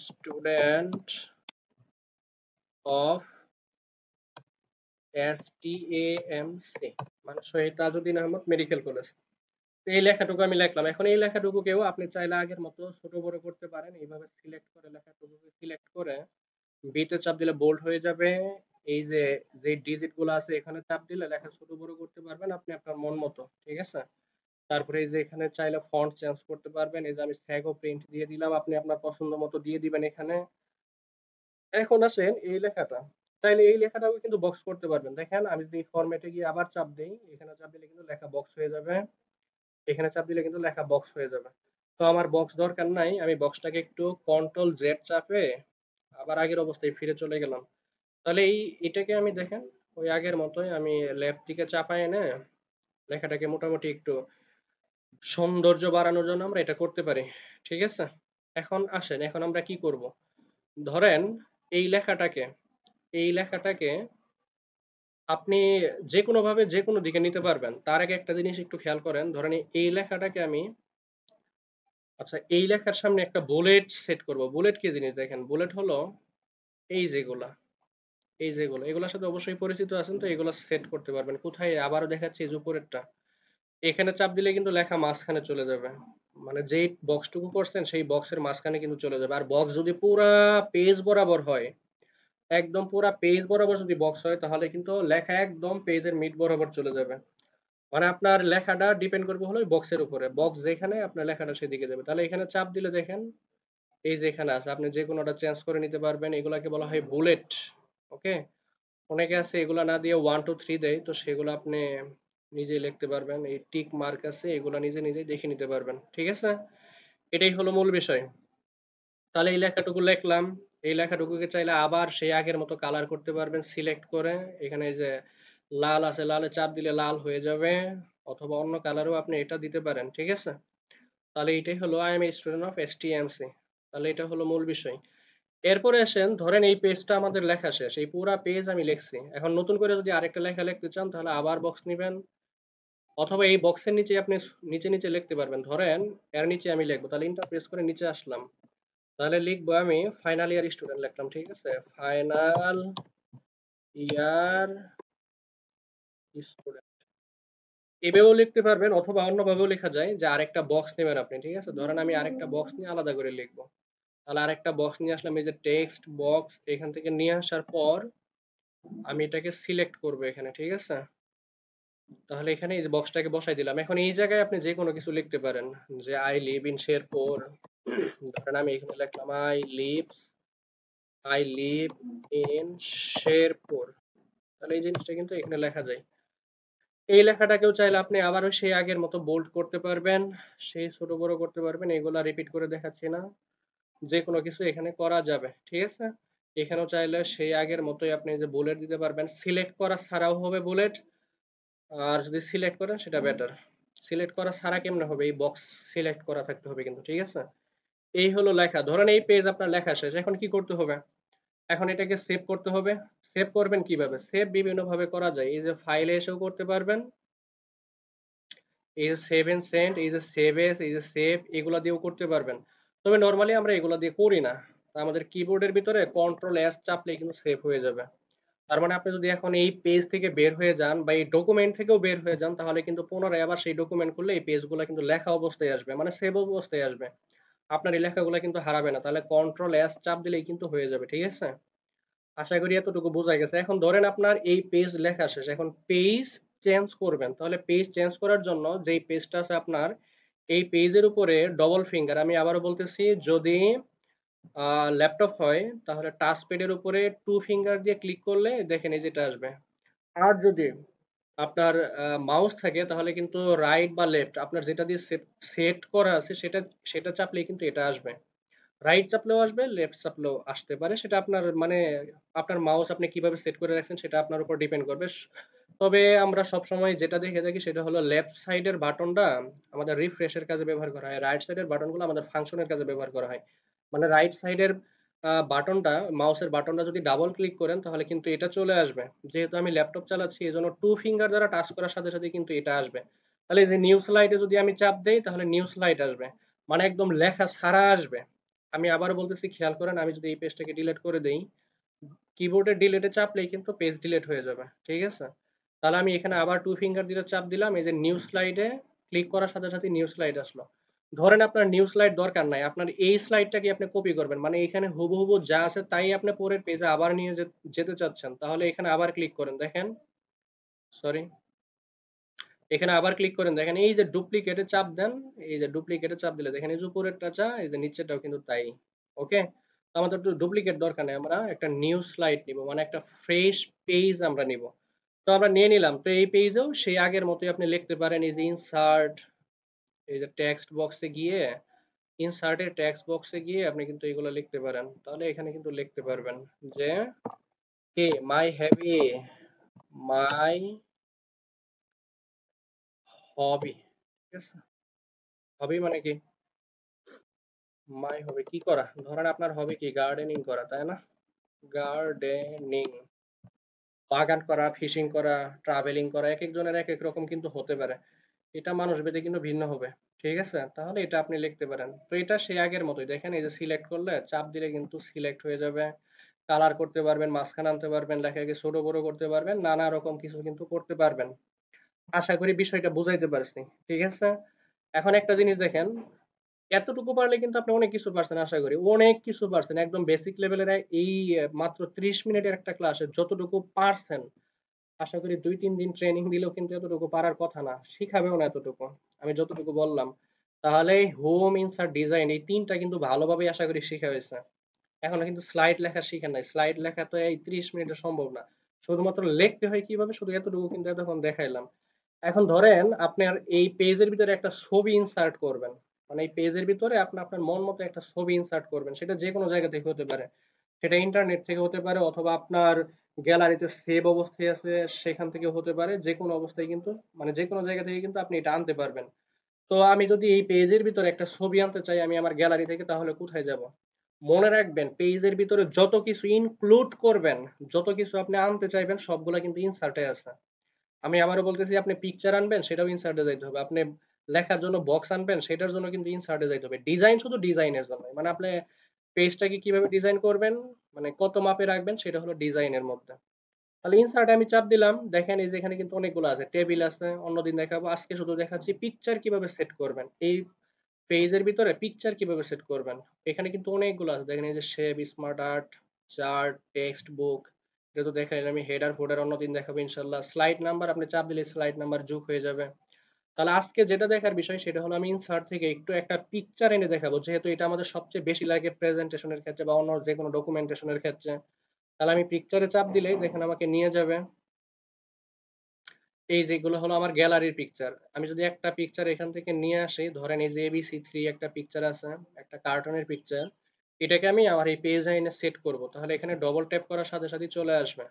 student of STAMC, মানে শহীদ তাজউদ্দিন আহমদ মেডিকেল কলেজ। এই লেখাটুকু আমি লিখলাম। এখন এই লেখাটুকুকেও আপনি চাইলে আগের মতো ছোট বড় করতে পারেন। এইভাবে সিলেক্ট করে লেখাটুকুকে সিলেক্ট করে বিতে চাপ দিলে বোল্ড হয়ে যাবে। এই যে যে ডিজিট গুলো আছে এখানে চাপ দিলে লেখা ছোট বড় করতে পারবেন আপনি আপনার মন মতো, ঠিক আছে? তারপরে এই যে এখানে চাইলে ফন্ট চেঞ্জ করতে পারবেন। এই যে আমি স্যাগো প্রিন্ট দিয়ে দিলাম, আপনি আপনার পছন্দ মতো দিয়ে দিবেন এখানে। এখন আসেন এই লেখাটা, চাইলে এই লেখাটাও কিন্তু বক্স করতে পারবেন। দেখেন আমি যদি ফরম্যাটে গিয়ে আবার চাপ দেই, এখানে চাপ দিলে কিন্তু লেখা বক্স হয়ে যাবে, এখানে চাপ দিলে কিন্তু লেখা বক্স হয়ে যাবে। তো আমার বক্স দরকার নাই, আমি বক্সটাকে একটু কন্ট্রোল জেড চাপে আবার আগের অবস্থায় ফিরে চলে গেলাম। তাহলে এটাকে আমি দেখেন ওই আগের মতোই আমি লেফট দিকে চাপায় এনে লেখাটাকে মোটামুটি একটু সৌন্দর্য বাড়ানোর জন্য আমরা এটা করতে পারি, ঠিক আছে? এখন আসেন, এখন আমরা কি করব? ধরেন এই লেখাটাকে, এই লেখাটাকে আপনি যেকোনো ভাবে যেকোনো দিকে নিতে পারবেন। তার আগে একটা জিনিস একটু খেয়াল করেন। ধরেন এই লেখাটাকে আমি, আচ্ছা, এই লেখার সামনে একটা বুলেট সেট করব। বুলেট কি জিনিস দেখেন, বুলেট হলো এই যেগুলা, এই যেগুলো, এগুলোর সাথে অবশ্যই পরিচিত আছেন, তো এগুলো সেট করতে পারবেন কোথায়? আবারও দেখাচ্ছি, এই যে উপরেরটা, এখানে চাপ দিলে কিন্তু লেখা মাঝখানে চলে যাবে। মানে যেই বক্সটুকু করছেন সেই বক্সের মাঝখানে কিন্তু চলে যাবে। আর বক্স যদি পুরা পেজ বরাবর হয়, একদম পুরা পেজ বরাবর যদি বক্স হয়, তাহলে কিন্তু লেখা একদম পেজের মিড বরাবর চলে যাবে। মানে আপনার লেখাটা ডিপেন্ড করবে হলো ওই বক্সের উপরে, বক্স যেখানে আপনার লেখাটা সেদিকে যাবে। তাহলে এখানে চাপ দিলে দেখেন এই যে এখানে আছে, আপনি যে কোনোটা চেঞ্জ করে নিতে পারবেন। এগুলাকে বলা হয় বুলেট। ওকে, অনেকে আছে এগুলা না দিয়ে 1 2 3 দেয়, তো সেগুলো আপনি নিজেই লিখতে পারবেন। এই টিক মার্ক আছে, এগুলা নিজে নিজেই দেখে নিতে পারবেন, ঠিক আছে? এটাই হলো মূল বিষয়। তাহলে এই লেখাটুকু লিখলাম, এই লেখাটুকুকে চাইলে আবার সেই আগের মতো কালার করতে পারবেন সিলেক্ট করে। এখানে এই যে লাল আছে, লালে চাপ দিলে লাল হয়ে যাবে, অথবা অন্য কালারও আপনি এটা দিতে পারেন, ঠিক আছে? তাহলে এটাই হলো I M a student of STMC। তাহলে এটা হলো মূল বিষয়। এরপরে আসেন, ধরেন এই পেজটা আমাদের লেখা শেষ, এই পুরা পেজ আমি লিখছি। এখন নতুন করে যদি আরেকটা লেখা লিখতে চান তাহলে আবার বক্স নিবেন, অথবা এই বক্সের নিচে আপনি নিচে নিচে লিখতে পারবেন। ধরেন এর নিচে আমি লিখবো, তাহলে ইন্টার প্রেস করে নিচে আসলাম, তাহলে লিখবো আমি ফাইনাল ইয়ার স্টুডেন্ট লিখলাম, ঠিক আছে? ফাইনাল ইয়ার স্টুডেন্ট, এভাবেও লিখতে পারবেন, অথবা অন্যভাবেও লেখা যায় যে আরেকটা বক্স নেবেন আপনি, ঠিক আছে? ধরেন আমি আরেকটা বক্স নিয়ে আলাদা করে লিখবো। তাহলে আরেকটা বক্স নিয়ে আসলাম, এই যে টেক্সট বক্স, এখান থেকে নিয়ে আসার পর আমি এটাকে সিলেক্ট করব এখানে, ঠিক আছে? তাহলে এখানে এই যে বক্সটাকে বসাই দিলাম। এখন এই জায়গায় আপনি যে কোনো কিছু লিখতে পারেন, যে আই লিভ ইন শেরপুর। ধরেন আমি এখানে লিখলাম আই লিভ ইন শেরপুর। তাহলে এই জিনিসটা কিন্তু এখানে লেখা যায়। এই লেখাটাকেও চাইলে আপনি আবারও সেই আগের মতো বোল্ড করতে পারবেন, সেই ছোট বড় করতে পারবেন। এগুলা রিপিট করে দেখাচ্ছি না। যেকোনো কিছু এখানে করা যাবে। ঠিক আছে? এখানেও চাইলে সেই আগের মতোই আপনি যে বুলেট দিতে পারবেন। সিলেক্ট করা ছাড়াও হবে বুলেট। আর যদি সিলেক্ট করেন সেটা বেটার। সিলেক্ট করা ছাড়া কেমনে হবে? এই বক্স সিলেক্ট করা থাকতে হবে কিন্তু। ঠিক আছে? এই হলো লেখা। ধরেন এই পেজ আপনার লেখা শেষ। এখন কি করতে হবে? এখন এটাকে সেভ করতে হবে। সেভ করবেন কিভাবে? সেভ বিভিন্নভাবে করা যায়। এই যে ফাইলে এসেও করতে পারবেন। এই যে সেভ এন্ড সেন্ড, এই যে সেভ এস, এই যে সেভ এগুলা দিয়েও করতে পারবেন। তবে নরমালি আমরা এগুলা দিয়ে করি না। আমাদের কিবোর্ডের ভিতরে কন্ট্রোল এস চাপলেই কিন্তু সেভ হয়ে যাবে। তার মানে আপনি যদি এখন এই পেজ থেকে বের হয়ে যান বা এই ডকুমেন্ট থেকেও বের হয়ে যান তাহলে কিন্তু পুনরায় আবার সেই ডকুমেন্ট খুললে এই পেজগুলো কিন্তু লেখা অবস্থায় আসবে, মানে সেভ অবস্থায় আসবে। আপনার এই লেখাগুলো কিন্তু হারাবে না। তাহলে কন্ট্রোল এস চাপ দিলেই কিন্তু হয়ে যাবে। ঠিক আছে? আশা করি এতটুকু বোঝা গেছে। এখন ধরেন আপনার এই পেজ লেখা শেষ। এখন পেজ চেঞ্জ করবেন। তাহলে পেজ চেঞ্জ করার জন্য যেই পেজটা আছে আপনার, এই পেজের উপরে ডবল ফিঙ্গার, আমি আবারও বলতেছি, যদি ল্যাপটপ হয় তাহলে টাচ প্যাডের উপরে টু ফিঙ্গার দিয়ে ক্লিক করলে দেখেন এই যেটা আসবে। আর যদি আপনার মাউস থাকে তাহলে কিন্তু রাইট বা লেফট আপনার যেটা দিয়ে সেট করা আছে সেটা সেটা চাপলেই কিন্তু এটা আসবে। রাইট চাপলেও আসবে, লেফট চাপলেও আসতে পারে। সেটা আপনার মানে আপনার মাউস আপনি কিভাবে সেট করে রাখছেন সেটা আপনার উপর ডিপেন্ড করবে। তবে আমরা সবসময় যেটা দেখে থাকি সেটা হলো লেফট সাইডের বাটনটা আমাদের রিফ্রেশের কাজে ব্যবহার করা হয়। রাইট সাইডের বাটনগুলো আমাদের ফাংশনের কাজে ব্যবহার করা হয়। মানে রাইট সাইডের বাটনটা, মাউসের বাটনটা যদি ডাবল ক্লিক করেন তাহলে কিন্তু এটা চলে আসবে। যেহেতু আমি ল্যাপটপ চালাচ্ছি এজন্য টু ফিঙ্গার দ্বারা টাচ করার সাথে সাথে কিন্তু এটা আসবে। তাহলে এই যে নিউ স্লাইডে যদি আমি চাপ দেই তাহলে নিউ স্লাইড আসবে। মানে একদম লেখা ছাড়া আসবে। আমি আবার বলতেছি, খেয়াল করেন, আমি যদি এই পেজটাকে ডিলিট করে দেই, কিবোর্ডের ডিলিটে চাপলেই কিন্তু পেজ ডিলিট হয়ে যাবে। ঠিক আছে? তাহলে আমি এখানে আবার টু ফিঙ্গার দিয়ে চাপ দিলাম, এই যে নিউ স্লাইডে ক্লিক করার সাথে সাথে নিউ স্লাইড আসলো। ধরেন আপনার নিউ স্লাইড দরকার নাই, আপনার এই স্লাইডটাকে আপনি কপি করবেন, মানে এখানে হুবহু যা আছে তাই আপনি পরের পেজে আবার নিয়ে যেতে চাচ্ছেন, তাহলে এখানে আবার ক্লিক করেন, দেখেন, সরি, এখানে আবার ক্লিক করেন, দেখেন এই যে ডুপ্লিকেটে চাপ দেন, এই যে ডুপ্লিকেটে চাপ দিলে দেখেন এই যে উপরেরটা চা, এই যে নিচেরটাও কিন্তু তাই। ওকে, তো আমাদের তো ডুপ্লিকেট দরকার নেই, আমরা একটা নিউ স্লাইড নিব, মানে একটা ফ্রেশ পেজ আমরা নিব। তো আমরা নিয়ে নিলাম। তো এই পেজেও সেই আগের মতোই আপনি লিখতে পারেন, এই যে ইনসার্ট, এই যে টেক্সট বক্সে গিয়ে, ইনসার্টের টেক্সট বক্সে গিয়ে আপনি কিন্তু এগুলো লিখতে পারেন। তাহলে এখানে কিন্তু লিখতে পারবেন যে কে মাই হ্যাভি, মাই হবি। ঠিক আছে? হবি মানে কি? মাই হবি কি করা? ধরেন আপনার হবি কি? গার্ডেনিং করা, তাই না? গার্ডেনিং, বাগান করা, ফিশিং করা, ট্রাভেলিং করা, এক একজনের এক এক রকম কিন্তু হতে পারে। এটা মানুষ ভেদে কিন্তু ভিন্ন হবে। ঠিক আছে? তাহলে এটা আপনি লিখতে পারেন। তো এটা সেই আগের মতোই। দেখেন এই যে সিলেক্ট করলে চাপ দিলে কিন্তু সিলেক্ট হয়ে যাবে। কালার করতে পারবেন, মাঝখানে আনতে পারবেন, লেখাকে ছোট বড় করতে পারবেন, নানা রকম কিছু কিন্তু করতে পারবেন। আশা করি বিষয়টা বুঝাইতে পারছি। ঠিক আছে? এখন একটা জিনিস দেখেন, এতটুকু পারলে কিন্তু আপনি অনেক কিছু পারছেন, আশা করি অনেক কিছু পারছেন। একদম বেসিক লেভেলের এই মাত্র 30 মিনিটের একটা ক্লাসে যতটুকু পারছেন, আশা করি 2-3 দিন ট্রেনিং দিলেও কিন্তু এতটুকু পারার কথা না, শিখাবেও না এতটুকু। আমি যতটুকু বললাম, তাহলে হোম, ইনসার্ট, ডিজাইন এই তিনটা কিন্তু ভালোভাবে আশা করি শিখা হয়েছে। এখনো কিন্তু স্লাইড লেখা শিখেন নাই। স্লাইড লেখা তো এই 30 মিনিটে সম্ভব না। শুধুমাত্র লিখতে হয় কিভাবে, শুধু এতটুকু কিন্তু এতক্ষণ দেখাইলাম। এখন ধরেন আপনার এই পেজের ভিতরে একটা ছবি ইনসার্ট করবেন, মানে এই পেজের ভিতরে আপনি আপনার মন মতো একটা ছবি ইনসার্ট করবেন, সেটা যে কোনো জায়গা থেকে হতে পারে। সেটা ইন্টারনেট থেকে হতে পারে অথবা আপনার গ্যালারিতে সেভ অবস্থায় আছে সেখান থেকে হতে পারে। যে কোনো অবস্থায় কিন্তু, মানে যে কোনো জায়গা থেকে কিন্তু আপনি এটা আনতে পারবেন। তো আমি যদি এই পেজের ভিতরে একটা ছবি আনতে চাই আমি আমার গ্যালারি থেকে, তাহলে কোথায় যাব? মনে রাখবেন, পেজের ভিতরে যত কিছু ইনক্লুড করবেন, যত কিছু আপনি আনতে চাইবেন সবগুলা কিন্তু ইনসার্টে আছে। আমি আবারও বলতেছি, আপনি পিকচার আনবেন সেটাও ইনসার্টে যাইতে হবে, আপনি লেখার জন্য বক্স আনবেন সেটার জন্য কিন্তু ইনসার্টে যাইতে হবে। ডিজাইন শুধু ডিজাইনের জন্য, মানে আপনি পেজটাকে কিভাবে ডিজাইন করবেন, মানে কত মাপে রাখবেন সেটা হলো ডিজাইনের মধ্যে। তাহলে ইনসার্টে আমি চাপ দিলাম, দেখেন এই যে এখানে কিন্তু অনেকগুলো আছে, টেবিল আছে, অন্যদিন দেখাবো, আজকে শুধু দেখাচ্ছি পিকচার কিভাবে সেট করবেন। এই পেজের ভিতরে পিকচার কিভাবে সেট করবেন, এখানে কিন্তু অনেকগুলো আছে। দেখেন এই যে shape, smart art, chart, text book, এটা তো দেখাই, আমি হেডার ফোডার অন্যদিন দেখাবো ইনশাল্লাহ। স্লাইড নাম্বার আপনি চাপ দিলে স্লাইড নাম্বার যোগ হয়ে যাবে। তাহলে আজকে যেটা দেখার বিষয় সেটা হলো আমি ইনসার্ট থেকে একটু একটা পিকচার এনে দেখাবো, যেহেতু এটা আমাদের সবচেয়ে বেশি লাগে প্রেজেন্টেশনের ক্ষেত্রে বা অন্য যে কোনো ডকুমেন্টেশনের ক্ষেত্রে। তাহলে আমি পিকচারে চাপ দিলেই দেখেন আমাকে নিয়ে যাবে এই যেগুলো হলো আমার গ্যালারির পিকচার। আমি যদি একটা পিকচার এখান থেকে নিয়ে আসি, ধরেন এই যে ABC3 একটা পিকচার আছে, একটা কার্টুনের পিকচার। এটাকে আমি আমার এই পেজ এনে সেট করব। তাহলে এখানে ডবল ট্যাপ করার সাথে সাথে চলে আসবে।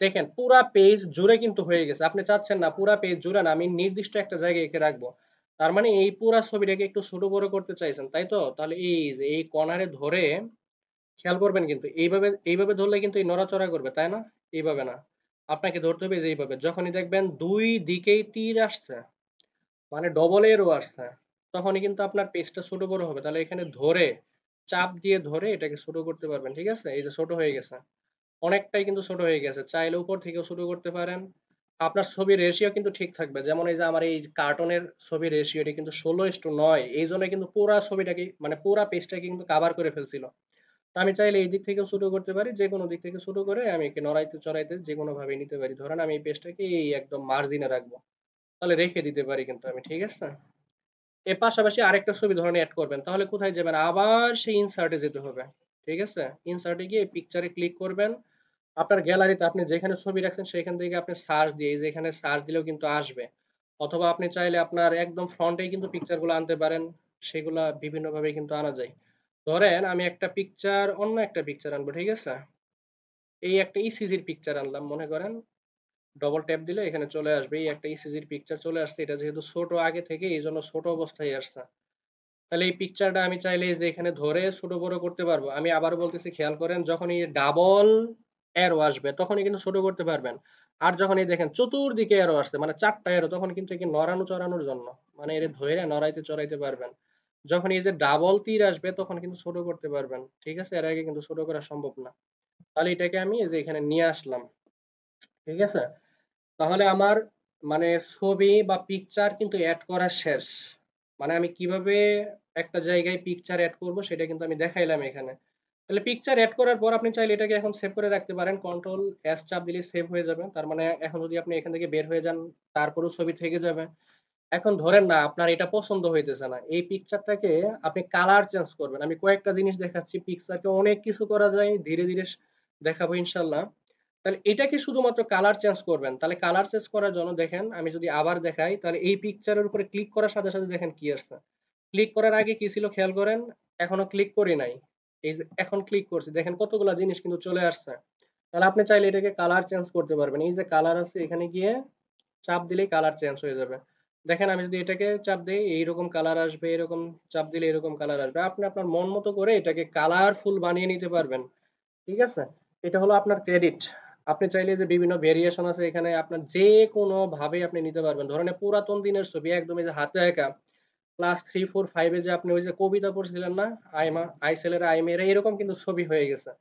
দেখেন পুরা পেজ জুড়ে কিন্তু হয়ে গেছে। আপনি চাচ্ছেন না পুরা পেজ জুড়ে না, আমি নির্দিষ্ট একটা জায়গায় এঁকে রাখবো। তার মানে এই পুরা ছবিটাকে একটু ছোট বড় করতে চাইছেন, তাই তো? তাহলে এই যে এই কর্নারে ধরে খেয়াল করবেন, কিন্তু এইভাবে এইভাবে ধরলে কিন্তু এই নড়াচড়া করবে, তাই না? এইভাবে না, আপনাকে ধরতে হবে যে এইভাবে। যখনই দেখবেন দুই দিকেই তীর আসছে, মানে ডবল এরও আসছে, তখনই কিন্তু আপনার পেজটা ছোট বড় হবে। তাহলে এখানে ধরে চাপ দিয়ে ধরে এটাকে ছোট করতে পারবেন। ঠিক আছে, এই যে ছোট হয়ে গেছে, অনেকটাই কিন্তু ছোট হয়ে গেছে। চাইলে উপর থেকেও শুরু করতে পারেন। আপনার ছবির রেশিও কিন্তু ঠিক থাকবে। যেমন এই যে আমার এই কার্টুনের ছবির রেশিও এটা কিন্তু 16:9, এই জন্য কিন্তু পুরা ছবিটাকে মানে পুরা পেজটাকে কিন্তু কাভার করে ফেলছিল। তো আমি চাইলে এই দিক থেকেও শুরু করতে পারি, যে কোনো দিক থেকে শুরু করে আমি একে নড়াইতে চড়াইতে যে কোনো ভাবে নিতে পারি। ধরেন আমি এই পেজটাকে এই একদম মার্জিনে রাখবো, তাহলে রেখে দিতে পারি কিন্তু আমি। ঠিক আছে, এর পাশাপাশি আরেকটা ছবি ধরেন অ্যাড করবেন, তাহলে কোথায় যাবেন? আবার সেই ইনসার্টে যেতে হবে। ঠিক আছে, ইনসার্টে গিয়ে পিকচারে ক্লিক করবেন। আপনার গ্যালারিতে আপনি যেখানে ছবি রাখছেন সেখান থেকে আপনি সার্চ দিয়ে, এই যে এখানে সার্চ দিলেও কিন্তু আসবে। অথবা আপনি চাইলে আপনার একদম ফ্রন্টেই কিন্তু পিকচারগুলো আনতে পারেন, সেগুলা বিভিন্নভাবে কিন্তু আনা যায়। ধরেন আমি একটা পিকচার, অন্য একটা পিকচার আনবো। ঠিক আছে, এই একটা ইসিজির পিকচার আনলাম মনে করেন, ডবল ট্যাপ দিলে এখানে চলে আসবে। এই একটা ইসিজির পিকচার চলে আসছে, এটা যেহেতু ছোট আগে থেকে এই জন্য ছোট অবস্থায় আসছে। তাহলে এই পিকচারটা আমি চাইলে এই যে এখানে ধরে ছোট বড় করতে পারবো। আমি আবারও বলতেছি, খেয়াল করেন, যখন এই ডাবল অ্যারো আসবে তখনই কিন্তু ছোট করতে পারবেন। আর যখন এই দেখেন চতুর্দিকে অ্যারো আসছে, মানে 4টা অ্যারো, তখন কিন্তু একে নড়ানো চড়ানোর জন্য, মানে এর ধরে নড়াইতে চড়াইতে পারবেন। যখন এই যে ডাবল তীর আসবে তখন কিন্তু ছোট করতে পারবেন। ঠিক আছে, এর আগে কিন্তু ছোট করা সম্ভব না। তাহলে এটাকে আমি এই যে এখানে নিয়ে আসলাম। ঠিক আছে, তাহলে আমার মানে ছবি বা পিকচার কিন্তু অ্যাড করা শেষ। মানে আমি কিভাবে একটা জায়গায় পিকচার অ্যাড করব সেটা কিন্তু আমি দেখাইলাম এখানে। তাহলে পিকচার অ্যাড করার পর আপনি চাইলে এটাকে এখন সেভ করে রাখতে পারেন, কন্ট্রোল এস চাপ দিলে সেভ হয়ে যাবে। তার মানে এখন যদি আপনি এখান থেকে বের হয়ে যান তারপরেও ছবি থেকে যাবে। এখন ধরেন না আপনার এটা পছন্দ হইতেছে না, এই পিকচারটাকে আপনি কালার চেঞ্জ করবেন। আমি কয়েকটা জিনিস দেখাচ্ছি, পিকচারকে অনেক কিছু করা যায়, ধীরে ধীরে দেখাবো ইনশাল্লাহ। তাহলে এটাকে শুধুমাত্র কালার চেঞ্জ করবেন। তাহলে কালার চেঞ্জ করার জন্য দেখেন আমি যদি আবার দেখাই, তাহলে এই পিকচারের উপরে ক্লিক করার সাথে সাথে দেখেন কি আসছে। ক্লিক করার আগে কি ছিল খেয়াল করেন, এখনো ক্লিক করি নাই, এই যে এখন ক্লিক করছি, দেখেন কতগুলা জিনিস কিন্তু চলে আসছে। তাহলে আপনি চাইলে এটাকে কালার চেঞ্জ করতে পারবেন। এই যে কালার আছে, এখানে গিয়ে চাপ দিলেই কালার চেঞ্জ হয়ে যাবে। দেখেন আমি যদি এটাকে চাপ দিই এইরকম কালার আসবে, এরকম চাপ দিলে এরকম কালার আসবে। আপনি আপনার মন মতো করে এটাকে কালারফুল বানিয়ে নিতে পারবেন। ঠিক আছে, এটা হলো আপনার ক্রেডিট। আপনি চাইলে যে বিভিন্ন ভেরিয়েশন আছে এখানে আপনার যে কোনো ভাবে আপনি নিতে পারবেন। ধরেন পুরাতন দিনের ছবি একদম এই যে হাতে আঁকা, ক্লাস 3, 4, 5-এ যে আপনি ওই যে কবিতা পড়ছিলেন না, আইমা আই ছেলেরা আই মেয়েরা, এরকম কিন্তু ছবি হয়ে গেছে।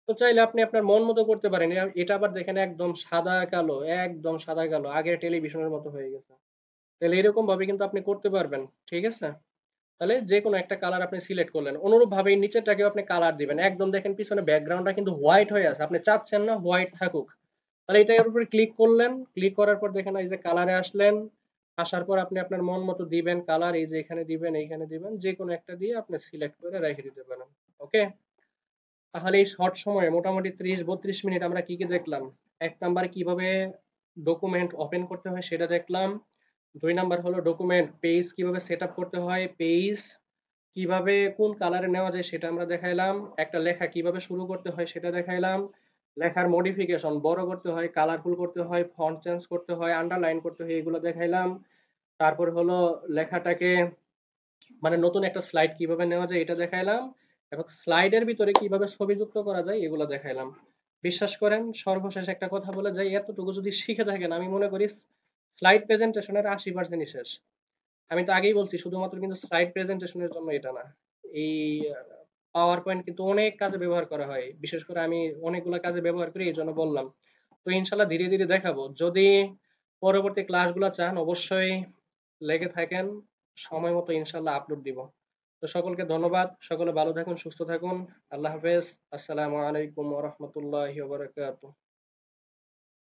তো চাইলে আপনি আপনার মন মতো করতে পারেন। এটা আবার দেখেন একদম সাদা কালো, একদম সাদা কালো, আগের টেলিভিশনের মতো হয়ে গেছে। তাহলে এরকম ভাবে কিন্তু আপনি করতে পারবেন। ঠিক আছে, তাহলে যে কোনো একটা কালার আপনি সিলেক্ট করলেন, অনুরূপ ভাবে এই নিচেরটাকেও আপনি কালার দিবেন। একদম দেখেন পিছনে ব্যাকগ্রাউন্ডটা কিন্তু হোয়াইট হয়ে আছে, আপনি চাচ্ছেন না হোয়াইট থাকুক। তাহলে এটার উপরে ক্লিক করলেন, ক্লিক করার পর দেখেন এই যে কালারে আসলেন, আসার পর আপনি আপনার মন মতো দিবেন কালার, এই যে এখানে দিবেন, এইখানে দিবেন, যে কোনো একটা দিয়ে আপনি সিলেক্ট করে রেখে দিতে পারেন। ওকে, তাহলে এই শর্ট সময়ে মোটামুটি 30-32 মিনিট আমরা কি কি দেখলাম? এক নাম্বারে কিভাবে ডকুমেন্ট ওপেন করতে হয় সেটা দেখলাম। 2 নাম্বার হলো ডকুমেন্ট পেজ কিভাবে সেট আপ করতে হয়, পেজ কিভাবে কোন কালারে নেওয়া যায় সেটা আমরা দেখাইলাম। একটা লেখা কিভাবে শুরু করতে হয় সেটা দেখাইলাম। লেখার মডিফিকেশন বড় করতে হয়, কালারফুল করতে হয়, ফন্ট চেঞ্জ করতে হয়, আন্ডারলাইন করতে হয়, এগুলো দেখাইলাম। তারপর হলো লেখাটাকে মানে নতুন একটা স্লাইড কিভাবে নেওয়া যায় এটা দেখাইলাম, এবং স্লাইডের ভিতরে কিভাবে ছবি যুক্ত করা যায় এগুলো দেখাইলাম। বিশ্বাস করেন, সর্বশেষ একটা কথা বলে যাই, এতটুকু যদি শিখে থাকেন আমি মনে করি স্লাইড প্রেজেন্টেশনের 80%ই শেষ। আমি তো আগেই বলছি শুধুমাত্র কিন্তু স্লাইড প্রেজেন্টেশনের জন্য এটা না, এই পাওয়ার পয়েন্ট কিন্তু অনেক কাজে ব্যবহার করা হয়। বিশেষ করে আমি অনেকগুলো কাজে ব্যবহার করি, এই জন্য বললাম। তো ইনশাল্লাহ ধীরে ধীরে দেখাবো। যদি পরবর্তী ক্লাসগুলো চান অবশ্যই লেগে থাকেন, সময় মতো ইনশাল্লাহ আপলোড দিব। তো সকলকে ধন্যবাদ, সকলে ভালো থাকুন, সুস্থ থাকুন। আল্লাহ হাফেজ। আসসালামু আলাইকুম ওয়া রাহমাতুল্লাহি ওয়া বারাকাতুহু।